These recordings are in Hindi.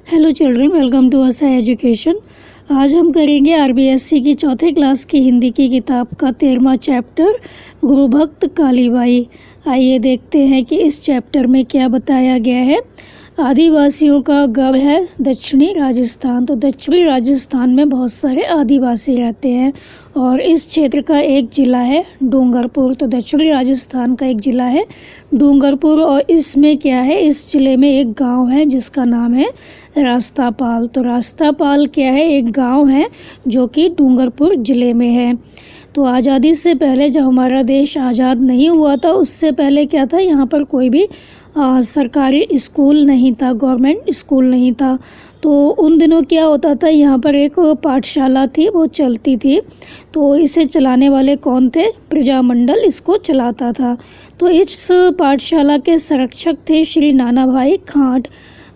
हेलो चिल्ड्रन, वेलकम टू असा एजुकेशन। आज हम करेंगे आरबीएससी की चौथे क्लास की हिंदी की किताब का 13वां चैप्टर गुरुभक्त कालीबाई। आइए देखते हैं कि इस चैप्टर में क्या बताया गया है। आदिवासियों का गढ़ है दक्षिणी राजस्थान। तो दक्षिणी राजस्थान में बहुत सारे आदिवासी रहते हैं और इस क्षेत्र का एक ज़िला है डूंगरपुर। तो दक्षिणी राजस्थान का एक ज़िला है डूंगरपुर और इसमें क्या है, इस ज़िले में एक गांव है जिसका नाम है रास्तापाल। तो रास्तापाल क्या है, एक गांव है जो कि डूंगरपुर ज़िले में है। तो आज़ादी से पहले जब हमारा देश आज़ाद नहीं हुआ था, उससे पहले क्या था, यहाँ पर कोई भी सरकारी स्कूल नहीं था, गवर्नमेंट स्कूल नहीं था। तो उन दिनों क्या होता था, यहाँ पर एक पाठशाला थी, वो चलती थी। तो इसे चलाने वाले कौन थे, प्रजामंडल इसको चलाता था। तो इस पाठशाला के संरक्षक थे श्री नाना भाई खाँट।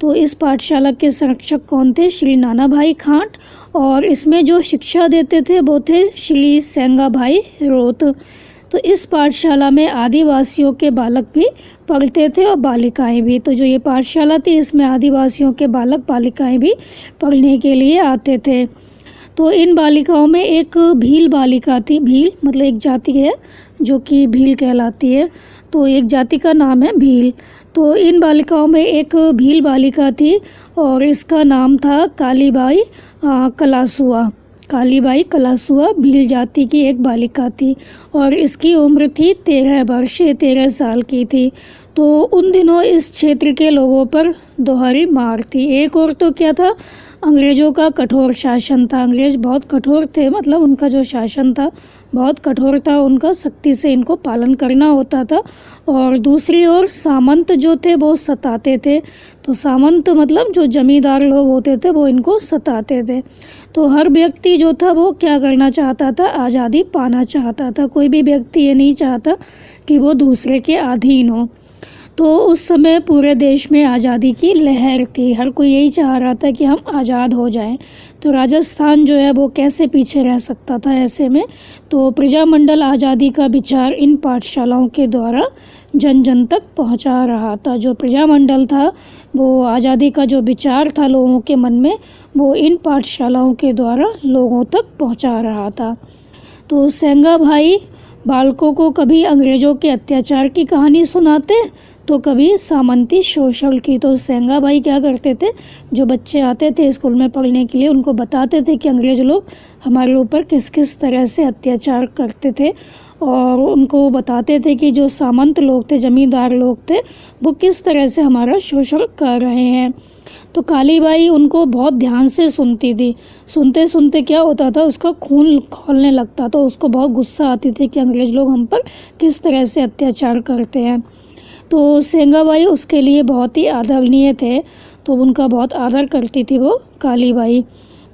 तो इस पाठशाला के संरक्षक कौन थे, श्री नाना भाई खाँट। और इसमें जो शिक्षा देते थे वो थे श्री सेंगा भाई रोत। तो इस पाठशाला में आदिवासियों के बालक भी पढ़ते थे और बालिकाएं भी। तो जो ये पाठशाला थी, इसमें आदिवासियों के बालक बालिकाएं भी पढ़ने के लिए आते थे। तो इन बालिकाओं में एक भील बालिका थी। भील मतलब एक जाति है जो कि भील कहलाती है। तो एक जाति का नाम है भील। तो इन बालिकाओं में एक भील बालिका थी और इसका नाम था कालीबाई कलासुआ। कालीबाई कलासुआ भील जाति की एक बालिका थी और इसकी उम्र थी 13 वर्ष, 13 साल की थी। तो उन दिनों इस क्षेत्र के लोगों पर दोहरी मार थी। एक और तो क्या था, अंग्रेज़ों का कठोर शासन था। अंग्रेज़ बहुत कठोर थे, मतलब उनका जो शासन था बहुत कठोर था, उनका सख्ती से इनको पालन करना होता था। और दूसरी ओर सामंत जो थे वो सताते थे। तो सामंत मतलब जो जमींदार लोग होते थे वो इनको सताते थे। तो हर व्यक्ति जो था वो क्या करना चाहता था, आज़ादी पाना चाहता था। कोई भी व्यक्ति ये नहीं चाहता कि वो दूसरे के अधीन हो। तो उस समय पूरे देश में आज़ादी की लहर थी, हर कोई यही चाह रहा था कि हम आज़ाद हो जाएं। तो राजस्थान जो है वो कैसे पीछे रह सकता था ऐसे में। तो प्रजामंडल आज़ादी का विचार इन पाठशालाओं के द्वारा जन जन तक पहुंचा रहा था। जो प्रजामंडल था वो आज़ादी का जो विचार था लोगों के मन में, वो इन पाठशालाओं के द्वारा लोगों तक पहुंचा रहा था। तो सेंगा भाई बालकों को कभी अंग्रेज़ों के अत्याचार की कहानी सुनाते तो कभी सामंती शोषण की। तो सेंगा भाई क्या करते थे, जो बच्चे आते थे स्कूल में पढ़ने के लिए उनको बताते थे कि अंग्रेज़ लोग हमारे ऊपर किस किस तरह से अत्याचार करते थे और उनको बताते थे कि जो सामंत लोग थे, ज़मींदार लोग थे, वो किस तरह से हमारा शोषण कर रहे हैं। तो कालीबाई उनको बहुत ध्यान से सुनती थी। सुनते सुनते क्या होता था, उसका खून खौलने लगता था। उसको बहुत गुस्सा आती थी कि अंग्रेज़ लोग हम पर किस तरह से अत्याचार करते हैं। तो सेंगाबाई उसके लिए बहुत ही आदरणीय थे, तो उनका बहुत आदर करती थी वो कालीबाई।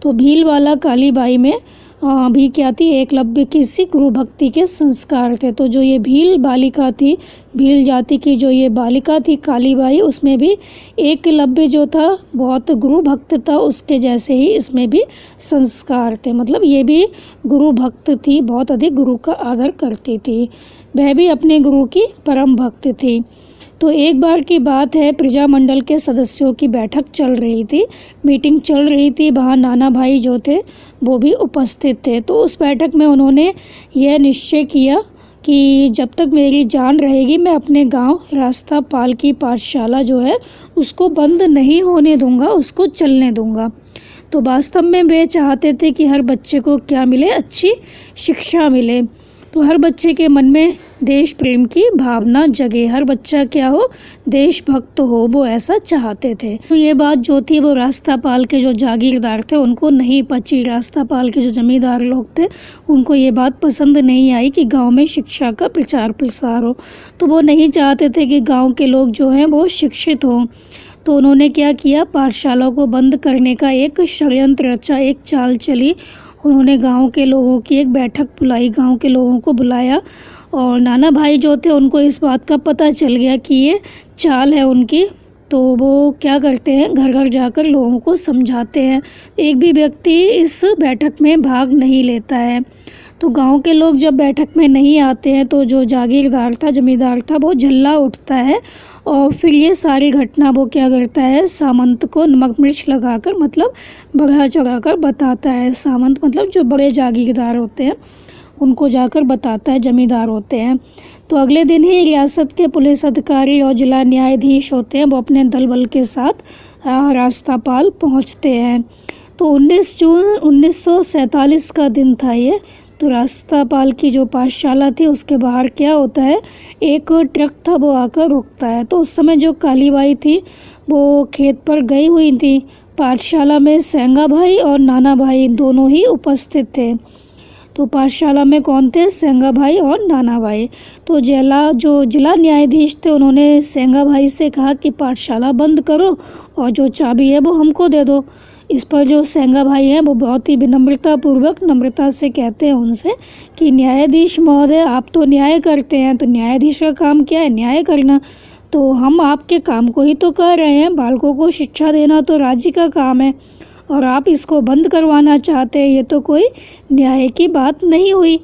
तो भील वाला कालीबाई में भी क्या थी, एकलव्य की सी गुरु भक्ति के संस्कार थे। तो जो ये भील बालिका थी, भील जाति की जो ये बालिका थी कालीबाई, उसमें भी एकलव्य जो था बहुत गुरु भक्त था, उसके जैसे ही इसमें भी संस्कार थे। मतलब ये भी गुरु भक्त थी, बहुत अधिक गुरु का आदर करती थी। वह भी अपने गुरु की परम भक्त थी। तो एक बार की बात है, प्रजामंडल के सदस्यों की बैठक चल रही थी, मीटिंग चल रही थी। वहाँ नाना भाई जो थे वो भी उपस्थित थे। तो उस बैठक में उन्होंने यह निश्चय किया कि जब तक मेरी जान रहेगी मैं अपने गांव रास्तापाल की पाठशाला जो है उसको बंद नहीं होने दूंगा, उसको चलने दूंगा। तो वास्तव में वे चाहते थे कि हर बच्चे को क्या मिले, अच्छी शिक्षा मिले। तो हर बच्चे के मन में देश प्रेम की भावना जगे, हर बच्चा क्या हो, देशभक्त हो, वो ऐसा चाहते थे। तो ये बात जो थी वो रास्तापाल के जो जागीरदार थे उनको नहीं पची। रास्तापाल के जो जमींदार लोग थे उनको ये बात पसंद नहीं आई कि गांव में शिक्षा का प्रचार प्रसार हो। तो वो नहीं चाहते थे कि गांव के लोग जो हैं वो शिक्षित हों। तो उन्होंने क्या किया, पाठशाला को बंद करने का एक षड्यंत्र रचा, एक चाल चली। उन्होंने गांव के लोगों की एक बैठक बुलाई, गांव के लोगों को बुलाया और नाना भाई जो थे उनको इस बात का पता चल गया कि ये चाल है उनकी। तो वो क्या करते हैं, घर घर जाकर लोगों को समझाते हैं। एक भी व्यक्ति इस बैठक में भाग नहीं लेता है। तो गांव के लोग जब बैठक में नहीं आते हैं तो जो जागीरदार था, जमींदार था, वो झल्ला उठता है और फिर ये सारी घटना वो क्या करता है, सामंत को नमक मिर्च लगाकर मतलब बढ़ा चढ़ा कर बताता है। सामंत मतलब जो बड़े जागीरदार होते हैं उनको जाकर बताता है, जमींदार होते हैं। तो अगले दिन ही रियासत के पुलिस अधिकारी और जिला न्यायाधीश होते हैं वो अपने दल बल के साथ रास्तापाल पहुंचते हैं। तो 19 जून 1947 का दिन था ये। तो रास्तापाल की जो पाठशाला थी उसके बाहर क्या होता है, एक ट्रक था वो आकर रुकता है। तो उस समय जो कालीबाई थी वो खेत पर गई हुई थी। पाठशाला में सेंगा भाई और नाना भाई दोनों ही उपस्थित थे। तो पाठशाला में कौन थे, सेंगा भाई और नाना भाई। तो जिला न्यायाधीश थे उन्होंने सेंगा भाई से कहा कि पाठशाला बंद करो और जो चाबी है वो हमको दे दो। इस पर जो सेंगा भाई हैं वो बहुत ही नम्रता से कहते हैं उनसे कि न्यायाधीश महोदय, आप तो न्याय करते हैं, तो न्यायाधीश का काम क्या है, न्याय करना। तो हम आपके काम को ही तो कर रहे हैं, बालकों को शिक्षा देना तो राज्य का काम है और आप इसको बंद करवाना चाहते हैं, ये तो कोई न्याय की बात नहीं हुई।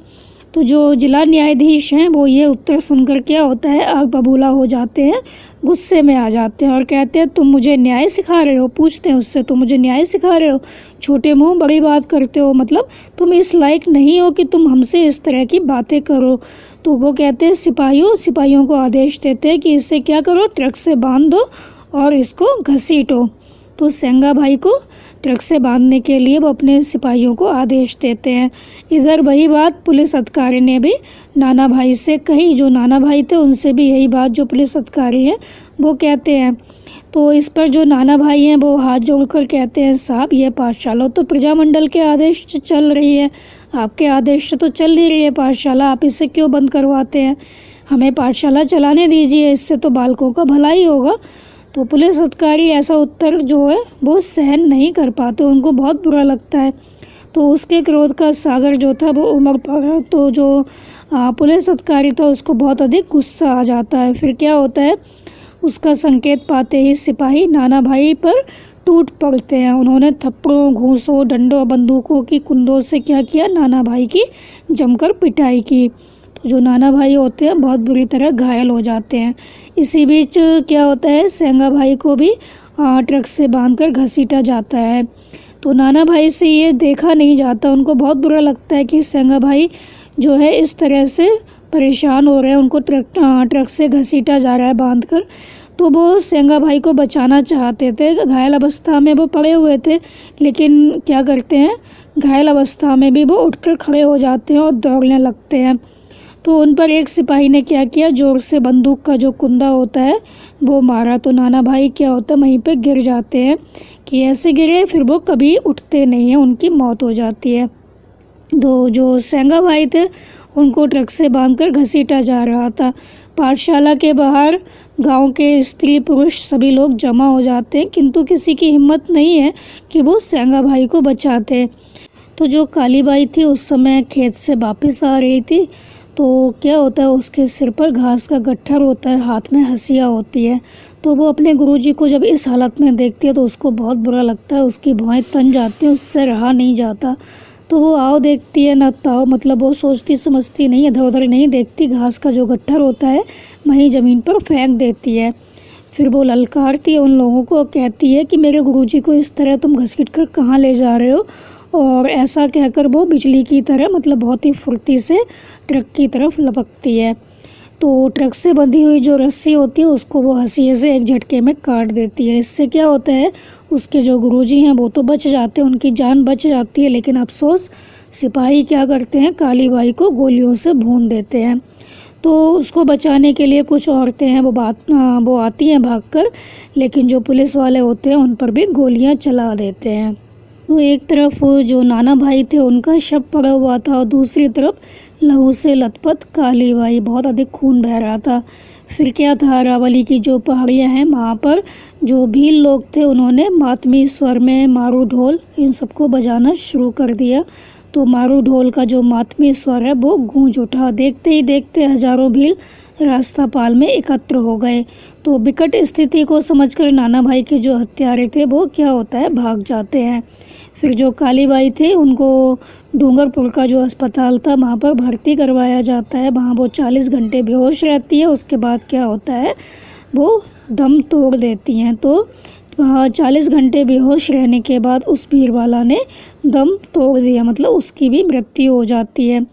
तो जो जिला न्यायाधीश हैं वो ये उत्तर सुनकर क्या होता है, आग बबूला हो जाते हैं, गुस्से में आ जाते हैं और कहते हैं तुम मुझे न्याय सिखा रहे हो। पूछते हैं उससे, तुम मुझे न्याय सिखा रहे हो, छोटे मुंह बड़ी बात करते हो, मतलब तुम इस लायक नहीं हो कि तुम हमसे इस तरह की बातें करो। तो वो कहते हैं सिपाहियों को आदेश देते हैं कि इसे क्या करो, ट्रक से बांध दो और इसको घसीटो। तो सेंगा भाई को ट्रक से बांधने के लिए वो अपने सिपाहियों को आदेश देते हैं। इधर वही बात पुलिस अधिकारी ने भी नाना भाई से कही। जो नाना भाई थे उनसे भी यही बात जो पुलिस अधिकारी हैं वो कहते हैं। तो इस पर जो नाना भाई हैं वो हाथ जोड़कर कहते हैं, साहब ये पाठशाला तो प्रजामंडल के आदेश से चल रही है, आपके आदेश से तो चल नहीं रही है पाठशाला, आप इसे क्यों बंद करवाते हैं, हमें पाठशाला चलाने दीजिए, इससे तो बालकों का भला ही होगा। तो पुलिस अधिकारी ऐसा उत्तर जो है वो सहन नहीं कर पाते, उनको बहुत बुरा लगता है। तो उसके क्रोध का सागर जो था वो उमड़ पड़ा। तो जो पुलिस अधिकारी था उसको बहुत अधिक गुस्सा आ जाता है। फिर क्या होता है, उसका संकेत पाते ही सिपाही नाना भाई पर टूट पड़ते हैं। उन्होंने थप्पड़ों, घूंसों, डंडों, बंदूकों की कुंदों से क्या किया, नाना भाई की जमकर पिटाई की। तो जो नाना भाई होते हैं बहुत बुरी तरह घायल हो जाते हैं। इसी बीच क्या होता है, सेंगा भाई को भी ट्रक से बांधकर घसीटा जाता है। तो नाना भाई से ये देखा नहीं जाता, उनको बहुत बुरा लगता है कि सेंगा भाई जो है इस तरह से परेशान हो रहे हैं, उनको ट्रक से घसीटा जा रहा है बांधकर। तो वो सेंगा भाई को बचाना चाहते थे, घायल अवस्था में वो पड़े हुए थे, लेकिन क्या करते हैं, घायल अवस्था में भी वो उठकर खड़े हो जाते हैं और दौड़ने लगते हैं। तो उन पर एक सिपाही ने क्या किया, जोर से बंदूक का जो कुंदा होता है वो मारा। तो नाना भाई क्या होता है, वहीं पे गिर जाते हैं कि ऐसे गिरे फिर वो कभी उठते नहीं हैं, उनकी मौत हो जाती है। तो जो सेंगा भाई थे उनको ट्रक से बांधकर घसीटा जा रहा था। पाठशाला के बाहर गांव के स्त्री पुरुष सभी लोग जमा हो जाते हैं, किंतु किसी की हिम्मत नहीं है कि वो सेंगा भाई को बचाते। तो जो कालीबाई थी उस समय खेत से वापस आ रही थी। तो क्या होता है, उसके सिर पर घास का गट्ठर होता है, हाथ में हंसिया होती है। तो वो अपने गुरुजी को जब इस हालत में देखती है तो उसको बहुत बुरा लगता है, उसकी भौहें तन जाती हैं, उससे रहा नहीं जाता। तो वो आओ देखती है ना ताओ, मतलब वो सोचती समझती नहीं, इधर उधर नहीं देखती, घास का जो गट्ठर होता है वहीं ज़मीन पर फेंक देती है। फिर वो ललकारती है उन लोगों को, कहती है कि मेरे गुरुजी को इस तरह तुम घसीट कर कहाँ ले जा रहे हो। और ऐसा कहकर वो बिजली की तरह मतलब बहुत ही फुर्ती से ट्रक की तरफ लपकती है। तो ट्रक से बंधी हुई जो रस्सी होती है उसको वो हंसिए से एक झटके में काट देती है। इससे क्या होता है, उसके जो गुरुजी हैं वो तो बच जाते हैं, उनकी जान बच जाती है, लेकिन अफसोस सिपाही क्या करते हैं, कालीबाई को गोलियों से भून देते हैं। तो उसको बचाने के लिए कुछ औरतें हैं वो आती हैं भागकर, लेकिन जो पुलिस वाले होते हैं उन पर भी गोलियां चला देते हैं। तो एक तरफ जो नाना भाई थे उनका शव पड़ा हुआ था और दूसरी तरफ लहू से लथपथ कालीबाई, बहुत अधिक खून बह रहा था। फिर क्या था, अरावली की जो पहाड़ियाँ हैं वहाँ पर जो भील लोग थे उन्होंने मातमी स्वर में मारू ढोल इन सबको बजाना शुरू कर दिया। तो मारू ढोल का जो मातमी स्वर है वो गूंज उठा। देखते ही देखते हजारों भील रास्तापाल में एकत्र हो गए। तो विकट स्थिति को समझकर नाना भाई के जो हत्यारे थे वो क्या होता है, भाग जाते हैं। फिर जो कालीबाई थे उनको डूंगरपुर का जो अस्पताल था वहाँ पर भर्ती करवाया जाता है। वहाँ वो 40 घंटे बेहोश रहती है। उसके बाद क्या होता है, वो दम तोड़ देती हैं। तो 40 घंटे बेहोश रहने के बाद उस बीरबाला ने दम तोड़ दिया, मतलब उसकी भी मृत्यु हो जाती है।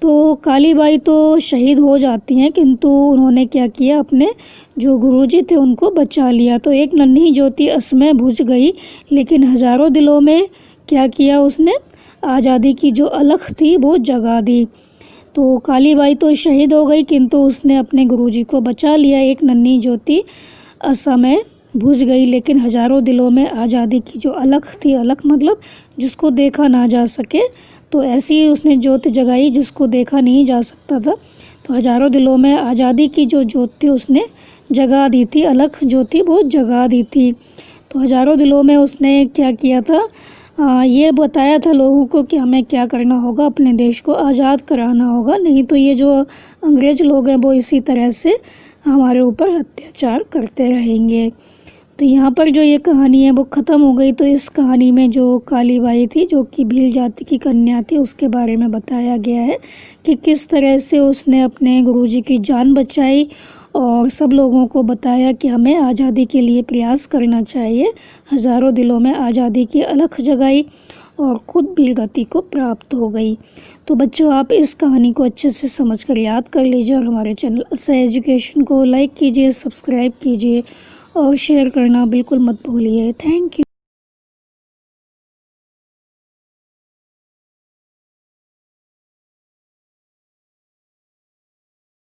तो कालीबाई तो शहीद हो जाती हैं, किंतु उन्होंने क्या किया, अपने जो गुरुजी थे उनको बचा लिया। तो एक नन्ही ज्योति असमय बुझ गई, लेकिन हजारों दिलों में क्या किया उसने, आज़ादी की जो अलख थी वो जगा दी। तो कालीबाई तो शहीद हो गई, किंतु उसने अपने गुरुजी को बचा लिया। एक नन्ही ज्योति असमय बुझ गई, लेकिन हजारों दिलों में आज़ादी की जो अलख थी, अलख मतलब जिसको देखा ना जा सके, तो ऐसी ही उसने ज्योत जगाई जिसको देखा नहीं जा सकता था। तो हजारों दिलों में आज़ादी की जो ज्योत थी उसने जगा दी थी, अलख ज्योति वो जगा दी थी। तो हजारों दिलों में उसने क्या किया था, ये बताया था लोगों को कि हमें क्या करना होगा, अपने देश को आज़ाद कराना होगा, नहीं तो ये जो अंग्रेज़ लोग हैं वो इसी तरह से हमारे ऊपर अत्याचार करते रहेंगे। तो यहाँ पर जो ये कहानी है वो ख़त्म हो गई। तो इस कहानी में जो कालीबाई थी, जो कि भील जाति की कन्या थी, उसके बारे में बताया गया है कि किस तरह से उसने अपने गुरुजी की जान बचाई और सब लोगों को बताया कि हमें आज़ादी के लिए प्रयास करना चाहिए। हज़ारों दिलों में आज़ादी की अलख जगाई और ख़ुद वीरगति को प्राप्त हो गई। तो बच्चों, आप इस कहानी को अच्छे से समझकर याद कर लीजिए और हमारे चैनल असहाय एजुकेशन को लाइक कीजिए, सब्सक्राइब कीजिए और शेयर करना बिल्कुल मत भूलिए। Thank you.